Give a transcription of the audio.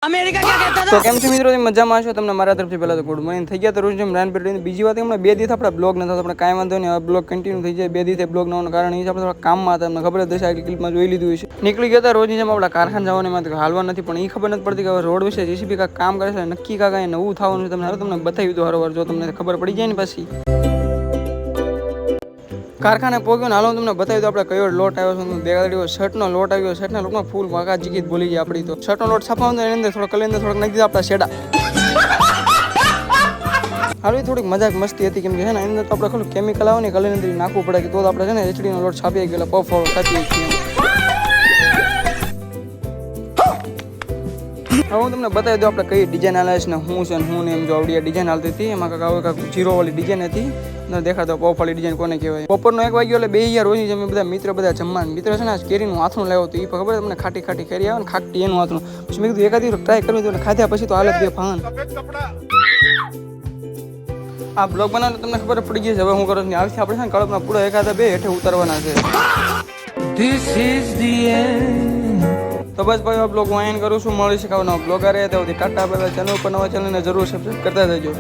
America क्या कहता था? તો કેમ છો મિત્રો, મજામાં છો? તમને મારા તરફથી પહેલા તો ગુડ મોર્નિંગ થઈ ગયા. તો રોજ જેમ રાન પેટ બીજી વાત હમણાં 2 દિવસ આપણે બ્લોગ નથી, આપણે કાંઈ વાંધો નહીં, હવે બ્લોગ કન્ટિન્યુ થઈ જાય. 2 દિવસે બ્લોગ ન હોવાનું કારણ એ છે આપણે થોડા કામમાં હતા, તમને ખબર જ હશે, આગલી ક્લિપમાં જોઈ લીધું છે. નીકળી ગયા હતા રોજની જેમ આપણા કારખાને જવાની માં હાલવા નથી, પણ એ ખબર નથી પડતી કે હવે રોડ વિશે જેસીબી કાંઈ કામ કરે છે, નક્કી કાંઈ નવું થવાનું છે. તમને બતાવી દો હરોવાર, જો તમને ખબર પડી જાય ને પછી કારખાને પોગ્યો ને હાલો તમને બતાવી દો આપણે કયો લોટ આવ્યો છે. દેખાડ્યો શર્ટનો લોટ આવ્યો, શર્ટના લોટમાં ફૂલ વાગા જીગીત બોલી જાય આપણી. તો શર્ટનો લોટ છપાવવાનો એની અંદર થોડો કલર થોડોક નાખી દીધા આપણા શેડા. આવી થોડીક મજાક મસ્તી હતી, કેમ કે છે ને અંદર તો આપણે ખાલી કેમિકલ આવે ને કલર અંદર નાખવું પડે કે તો આપણે છે ને એચડીનો લોટ છાપી ગયેલા પફ કાપીએ છીએ. હવે હું તમને બતાવી દઉં આપણે કઈ ડિઝાઇન હાલે છે ને હું છે ને હું ને એમ. જો આવડી ડિઝાઇન હાલતી હતી, એમાં કાંઈક જીરો વાળી ડિઝાઇન હતી. દેખાતો પફ વાળી ડિઝાઇન કોને કહેવાય. બપોરનો 1 વાગ્યો એટલે 2 રોજ જમે બધા મિત્ર બધા જમવાનું. મિત્ર છે ને કેરીનું હાથનું લાવ્યો હતું, એ ખબર તમને ખાટી ખાટી કેરી આવે ને ખાટી એનું હાથનું. પછી મેં કીધું એકાદી ટ્રાય કરવી હતું, ખાધ્યા પછી તો હાલત બે ફાન. આ બ્લોગ બનાવતો તમને ખબર પડી ગઈ છે. હવે હું કરું છું આવશે આપણે છે ને કળપના પૂરા એકાદા 2 હેઠે ઉતારવાના છે. તો બસ ભાઈ આ બ્લોગ હું એન્ડ કરું છું. મળી શકાવનો બ્લોગ આ રહે તો ટાટા. ચેનલ ઉપર નવા ચેનલને જરૂર સબસ્ક્રાઈબ કરતા જજો.